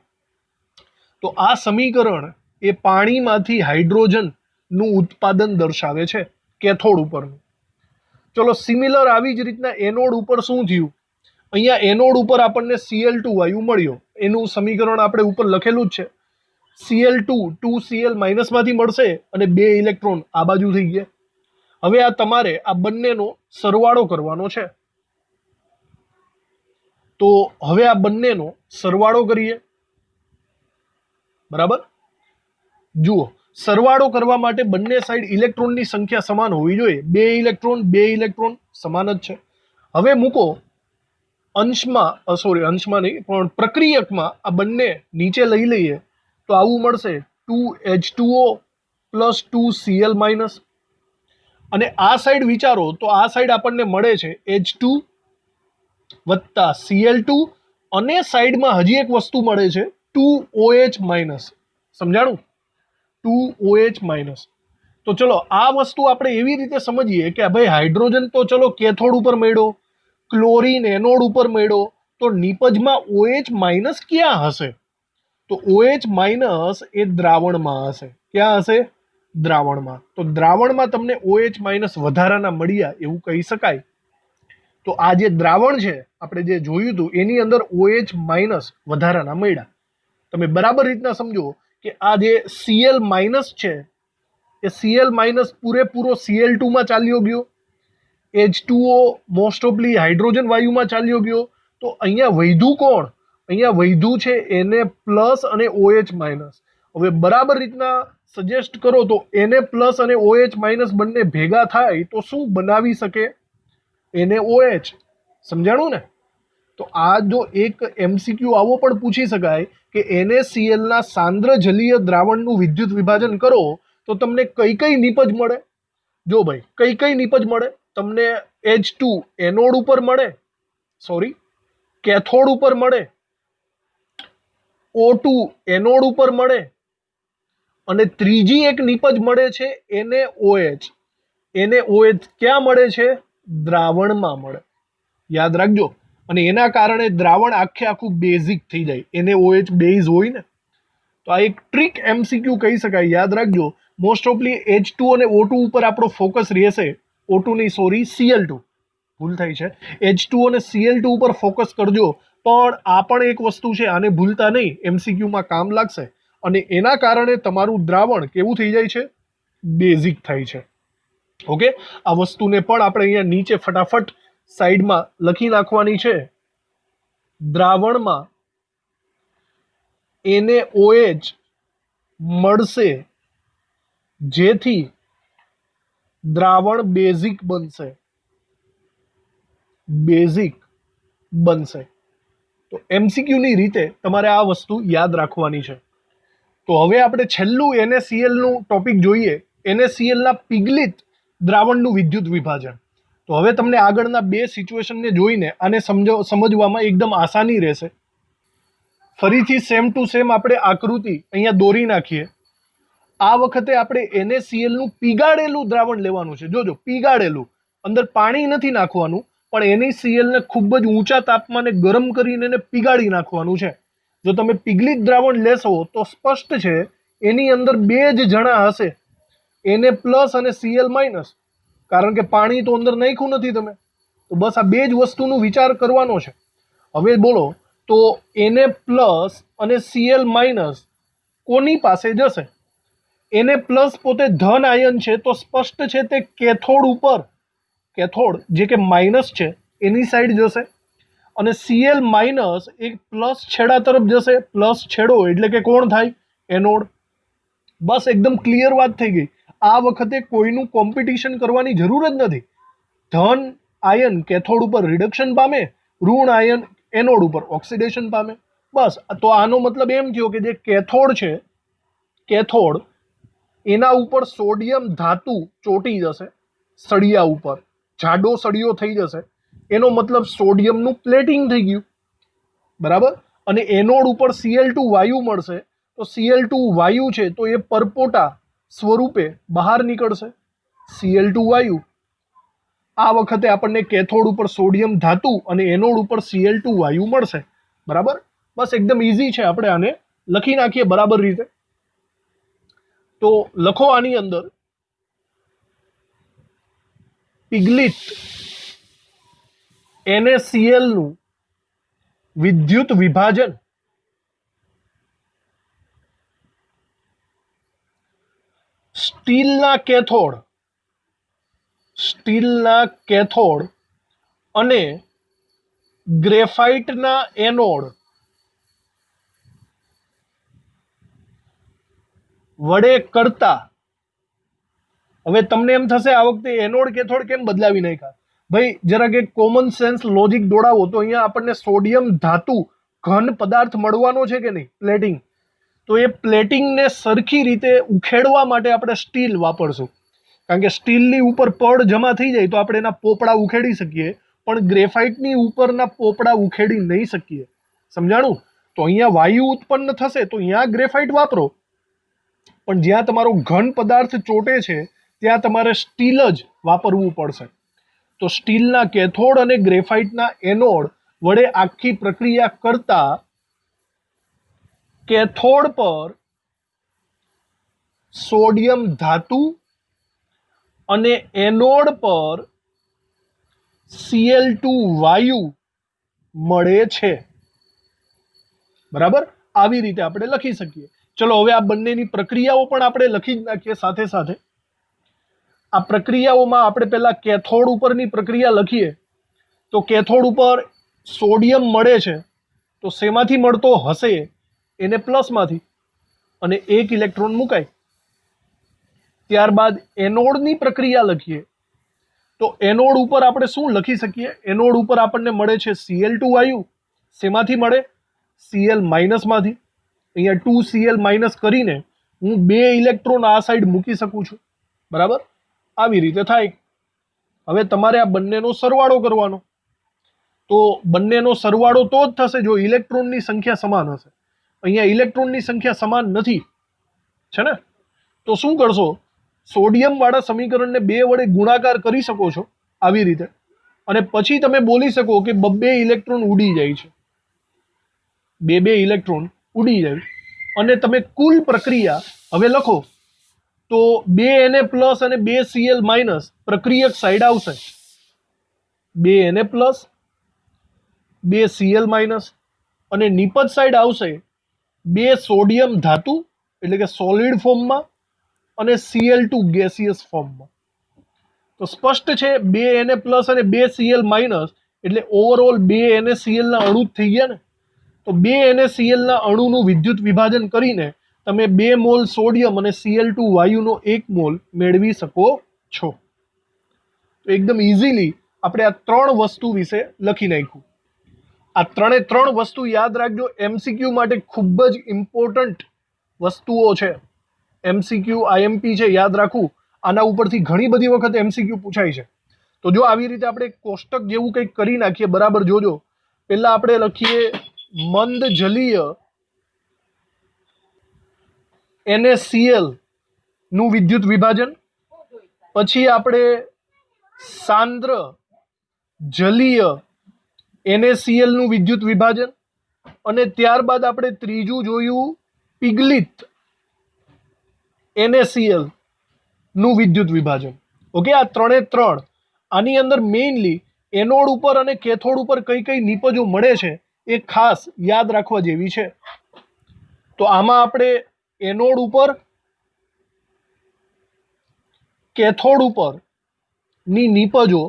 તો આ સમીકરણ એ પાણીમાંથી હાઇડ્રોજનનું ઉત્પાદન દર્શાવે છે કેથોડ ઉપરનું. ચલો, સિમિલર આવી જ રીતના એનોડ ઉપર શું થયું? અહીંયા એનોડ ઉપર આપણને Cl2 વાયુ મળ્યો. એનું સમીકરણ આપણે ઉપર લખેલું જ છે. Cl2 2Cl- માંથી મળશે અને 2 ઇલેક્ટ્રોન આ બાજુ થઈ ગયા. હવે આ તમારે આ બંનેનો સરવાળો કરવાનો છે. તો હવે આ બંનેનો સરવાળો કરીએ. બરાબર. જુઓ, સરવાળો કરવા માટે બંને સાઈડ ઇલેક્ટ્રોનની સંખ્યા સમાન હોવી જોઈએ. 2 ઇલેક્ટ્રોન સમાન જ છે. હવે મૂકો અંશમાં, અંશમાં નહીં પણ પ્રક્રિયકમાં આ બંને નીચે લઈ લઈએ તો આવું મળશે 2H2O + 2Cl-. અને આ સાઈડ વિચારો તો આ સાઈડ આપણને મળે છે H2 + Cl2 અને સાઈડમાં હજી એક વસ્તુ મળે છે 2OH-. સમજાણું? 2OH-. તો ચલો આ વસ્તુ આપણે એવી રીતે સમજીએ કે ભાઈ હાઇડ્રોજન તો ચલો કેથોડ ઉપર મળ્યો, ક્લોરીન એનોડ ઉપર મળ્યો, તો નિપજમાં OH- ક્યાં હશે? તો OH- એ દ્રાવણમાં હશે. ક્યાં હશે? દ્રાવણમાં. તો દ્રાવણમાં તમને OH- વધારાના મળ્યા એવું કહી શકાય. તો આ જે દ્રાવણ છે આપણે જે જોયું હતું એની અંદર OH- વધારાના મળ્યા. તમે બરાબર રીતના સમજો કે આ જે Cl- છે એ Cl- પૂરેપૂરો Cl2 માં ચાલ્યો ગયો, H2O મોસ્ટ ઓફલી હાઇડ્રોજન વાયુમાં ચાલ્યો ગયો. તો અહીંયા વધ્યું કોણ? અહીંયા વધ્યું છે Na+ અને OH-. હવે બરાબર રીતના સજેસ્ટ કરો તો Na+ અને OH- બંને ભેગા થાય તો શું બનાવી શકે? NaOH. સમજાણું ને? તો આ જો એક MCQ આવો પણ પૂછી શકાય કે NaCl ના સાંદ્ર જલીય દ્રાવણનું વિદ્યુત વિભાજન કરો તો તમને કઈ કઈ નિપજ મળે? જો ભાઈ, કઈ કઈ નિપજ મળે તમને? H2 એનોડ ઉપર મળે, કેથોડ ઉપર મળે, O2 એનોડ ઉપર મળે, અને ત્રીજી એક નિપજ મળે છે NaOH. NaOH ક્યાં મળે છે? દ્રાવણમાં મળે. યાદ રાખજો. અને એના કારણે દ્રાવણ આખું બેઝિક થઈ જાય. NaOH બેઝ હોય ને. તો આ એક ટ્રિક MCQ કહી શકાય. યાદ રાખજો. મોસ્ટ ઓફલી H2 અને O2 ઉપર આપણો ફોકસ રહેશે. O2 નહીં, Cl2. ભૂલ થાય છે. H2 અને Cl2 ઉપર ફોકસ કરજો. પણ આ પણ એક વસ્તુ છે, આને ભૂલતા નહીં, MCQમાં કામ લાગશે. અને એના કારણે તમારું દ્રાવણ કેવું થઈ જાય છે? બેઝિક થાય છે. ઓકે, આ વસ્તુને પણ આપણે અહીંયા નીચે ફટાફટ સાઈડમાં લખી નાખવાની છે. દ્રાવણમાં NaOH મળશે જેથી દ્રાવણ બેઝિક બનશે. તો એમસીક્યુની રીતે તમારે આ વસ્તુ યાદ રાખવાની છે. તો હવે આપણે છેલ્લું NaCl નું ટોપિક જોઈએ, NaCl ના પિગલિત દ્રાવણનું વિદ્યુત વિભાજન. તો હવે તમને આગળના બે સિચ્યુએશનને જોઈને આને સમજવામાં એકદમ આસાની રહેશે. ફરીથી સેમ ટુ સેમ આપણે આકૃતિ અહીંયા દોરી નાખીએ. આ વખતે આપણે NaCl નું પીગાળેલું દ્રાવણ લેવાનું છે. જોજો, પીગાળેલું, અંદર પાણી નથી નાખવાનું, પણ NaCl ને ખૂબ જ ઊંચા તાપમાને ગરમ કરીને એને પીગાળી નાખવાનું છે. જો તમે પીગલિત દ્રાવણ લેશો તો સ્પષ્ટ છે એની અંદર બે જ જણા હશે, Na+ અને Cl-, કારણ કે પાણી તો અંદર નાખ્યું નથી તમે. તો બસ આ બે જ વસ્તુનો વિચાર કરવાનો છે. હવે બોલો, તો Na+ અને Cl- કોની પાસે જશે? Na+ પોતે ધન આયન છે, તો સ્પષ્ટ છે તે કેથોડ ઉપર, કેથોડ જે કે માઇનસ છે એની સાઈડ જશે, અને Cl- એક પ્લસ છેડા તરફ જશે. પ્લસ છેડો એટલે કે કોણ થાય? એનોડ. બસ એકદમ ક્લિયર વાત થઈ ગઈ. આ વખતે કોઈનું કોમ્પિટિશન કરવાની જરૂર જ નથી. ધન આયન કેથોડ ઉપર રિડક્શન પામે, ઋણ આયન એનોડ ઉપર ઓક્સિડેશન પામે. બસ. તો આનો મતલબ એમ થયો કે જે કેથોડ છે, કેથોડ, એના ઉપર સોડિયમ ધાતુ ચોંટી જશે, સળિયા ઉપર જાડો સળિયો થઈ જશે. એનો મતલબ સોડિયમનું પ્લેટિંગ થઈ ગયું, બરાબર. અને એનોડ ઉપર Cl2 વાયુ મળશે. તો Cl2 વાયુ છે તો એ પરપોટા સ્વરૂપે બહાર નીકળશે, Cl2 વાયુ. આ વખતે આપણને કેથોડ ઉપર સોડિયમ ધાતુ અને એનોડ ઉપર Cl2 વાયુ મળશે, બરાબર. બસ એકદમ ઈઝી છે, આપણે આને લખી નાખીએ બરાબર રીતે. તો લખો આની અંદર પિગલિત NaCl નું વિદ્યુત વિભાજન સ્ટીલના કેથોડ અને ગ્રેફાઇટના એનોડ વડે કરતા. હવે તમને એમ થશે આ વખતે એનોડ કેથોડ કેમ બદલાવી નાખ્યા? ભાઈ જરાક એક કોમન સેન્સ લોજિક દોડાવો. તો અહીંયા આપણને સોડિયમ ધાતુ ઘન પદાર્થ મળવાનો છે કે નહીં, પ્લેટિંગ. તો એ પ્લેટિંગને સરખી રીતે ઉખેડવા માટે આપણે સ્ટીલ વાપરશું, કારણ કે સ્ટીલની ઉપર પડ જમા થઈ જાય તો આપણે એના પોપડા ઉખેડી શકીએ, પણ ગ્રેફાઇટની ઉપરના પોપડા ઉખેડી નહીં શકીએ. સમજાણું? તો અહીંયા વાયુ ઉત્પન્ન થશે તો અહીંયા ગ્રેફાઇટ વાપરો, પણ જ્યાં તમારો ઘન પદાર્થ ચોટે છે ત્યાં તમારે સ્ટીલ જ વાપરવું પડશે. તો સ્ટીલના કેથોડ અને ગ્રેફાઇટના એનોડ વડે આખી પ્રક્રિયા કરતા કેથોડ પર સોડિયમ ધાતુ અને એનોડ પર Cl2 વાયુ મળે છે, બરાબર. આવી રીતે આપણે લખી શકીએ. ચલો હવે આ બંનેની પ્રક્રિયાઓ પણ આપણે લખી જ નાખીએ સાથે સાથે. આ પ્રક્રિયાઓમાં આપણે પહેલા કેથોડ ઉપરની પ્રક્રિયા લખીએ. તો કેથોડ ઉપર સોડિયમ મળે છે, તો શેમાંથી મળતો હશે? Na+ માંથી, અને એક ઇલેક્ટ્રોન મુકાય. ત્યારબાદ એનોડની પ્રક્રિયા લખીએ. તો એનોડ ઉપર આપણે શું લખી શકીએ? એનોડ ઉપર આપણને મળે છે Cl2 વાયુ. શેમાંથી મળે? Cl- માંથી. અહીંયા 2Cl- કરીને હું 2 ઇલેક્ટ્રોન આ સાઈડ મૂકી શકું છું, બરાબર. આવી રીતે થાય. હવે તમારે આ બંનેનો સરવાળો કરવાનો. તો બંનેનો સરવાળો તો જ થશે જો ઇલેક્ટ્રોનની સંખ્યા સમાન હશે. અહીંયા ઇલેક્ટ્રોનની સંખ્યા સમાન નથી, છે ને? તો શું કરશો? સોડિયમ વાળા સમીકરણને 2 વડે ગુણાકાર કરી શકો છો આવી રીતે, અને પછી તમે બોલી શકો કે 2 ઇલેક્ટ્રોન ઉડી જાય છે, 2 ઇલેક્ટ્રોન ઉડી જાય. અને તમે કુલ પ્રક્રિયા હવે લખો. તો 2 Na+ અને 2 Cl- પ્રક્રિયક સાઈડ આવશે. 2 Na+, 2 Cl- અને નિપજ સાઈડ આવશે 2 સોડિયમ ધાતુ એટલે કે સોલિડ ફોર્મમાં અને Cl2 ગેસિયસ ફોર્મમાં. તો સ્પષ્ટ છે 2 Na+ અને 2 Cl- એટલે ઓવરઓલ 2 NaCl ના અણુ થઈ ગયા ને. તો 2 NaCl ના અણુનું વિદ્યુત વિભાજન કરીને તમે 2 મોલ સોડિયમ અને Cl2 વાયુનો 1 મોલ મેળવી શકો છો. તો એકદમ ઇઝીલી આપણે આ 3 વસ્તુ વિશે લખી નાખ્યું. આ ત્રણે ત્રણ વસ્તુ યાદ રાખજો, એમસીક્યુ માટે ખૂબ જ ઇમ્પોર્ટન્ટ વસ્તુઓ છે. એમસીક્યુ આઈએમપી છે, યાદ રાખવું. આના ઉપરથી ઘણી બધી વખત એમસીક્યુ પૂછાય છે. તો જો આવી રીતે આપણે કોષ્ટક જેવું કંઈક કરી નાખીએ, બરાબર જોજો. પહેલા આપણે લખીએ મંદ જલીય NaCl નું વિદ્યુત વિભાજન, પછી આપણે સાંદ્ર જલીય NaCl નું વિદ્યુત વિભાજન, અને ત્યારબાદ આપણે ત્રીજું જોયું પીગલિત NaCl નું વિદ્યુત વિભાજન. ઓકે, આ ત્રણે ત્રણ. આની અંદર મેઇનલી એનોડ ઉપર અને કેથોડ ઉપર કઈ કઈ નિપજો મળે છે એ ખાસ યાદ રાખવા જેવી છે. તો આમાં આપણે એનોડ ઉપર કેથોડ ઉપર ની નિપજો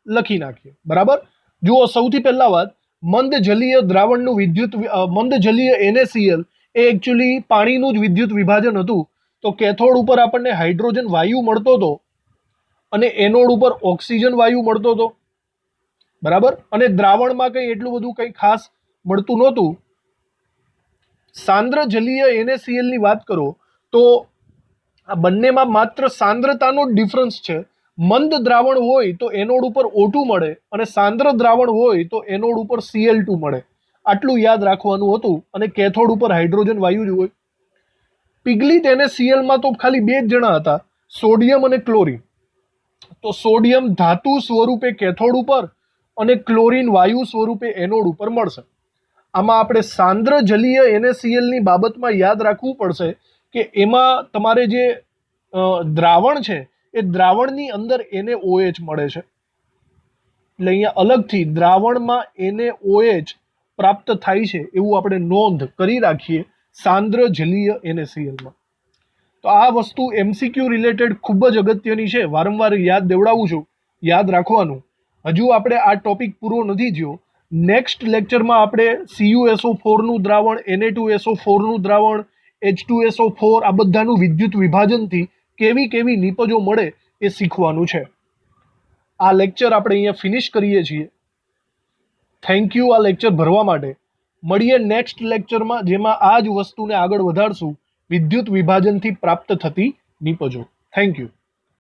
લખી નાખીએ. બરાબર, જુઓ સૌથી પહેલા વાત, મંદ જલીય દ્રાવણનું મંદ જલીય NaCl એ એકચ્યુઅલી પાણીનું જ વિદ્યુત વિભાજન હતું. તો કેથોડ ઉપર આપણને હાઇડ્રોજન વાયુ મળતો હતો અને એનોડ ઉપર ઓક્સિજન વાયુ મળતો હતો. બરાબર, અને દ્રાવણમાં કંઈ એટલું બધું કંઈ ખાસ મળતું નહોતું. સાંદ્ર જલીય NaCl ની વાત કરો તો આ બંનેમાં માત્ર સાંદ્રતાનો જ ડિફરન્સ છે. મંદ દ્રાવણ હોય તો એનોડ ઉપર O2 મળે અને સાંદ્ર દ્રાવણ હોય તો એનોડ ઉપર Cl2 મળે. આટલું યાદ રાખવાનું હતું. અને કેથોડ ઉપર હાઇડ્રોજન વાયુ જ હોય. પીગલિત NaCl માં તો ખાલી બે જ જણા હતા, સોડિયમ અને ક્લોરીન. તો સોડિયમ ધાતુ સ્વરૂપે કેથોડ ઉપર અને ક્લોરીન વાયુ સ્વરૂપે એનોડ ઉપર મળશે. આમાં આપણે સાંદ્ર જલીય NaCl ની બાબતમાં યાદ રાખવું પડશે કે એમાં તમારે જે દ્રાવણ છે એ દ્રાવણની અંદર NaOH મળે છે. એટલે અહીંયા અલગથી દ્રાવણમાં NaOH પ્રાપ્ત થાય છે એવું આપણે નોંધ કરી રાખીએ સાંદ્ર જલીય NaCl માં. તો આ વસ્તુ એમસીક્યુ રિલેટેડ ખૂબ જ અગત્યની છે, વારંવાર યાદ દેવડાવું છું, યાદ રાખવાનું. હજુ આપણે આ ટોપિક પૂરો નથી થયો. નેક્સ્ટ લેક્ચરમાં આપણે CuSO4 નું દ્રાવણ, Na2SO4 નું દ્રાવણ, H2SO4 આ બધાનું વિદ્યુત વિભાજનથી કેવી કેવી નિપજો મળે એ શીખવાનું છે. આ લેક્ચર આપણે અહીંયા ફિનિશ કરીએ છીએ. થેન્ક યુ આ લેક્ચર ભરવા માટે. મળીએ નેક્સ્ટ લેક્ચરમાં, જેમાં આ જ વસ્તુને આગળ વધારશું, વિદ્યુત વિભાજનથી પ્રાપ્ત થતી નિપજો. Thank you.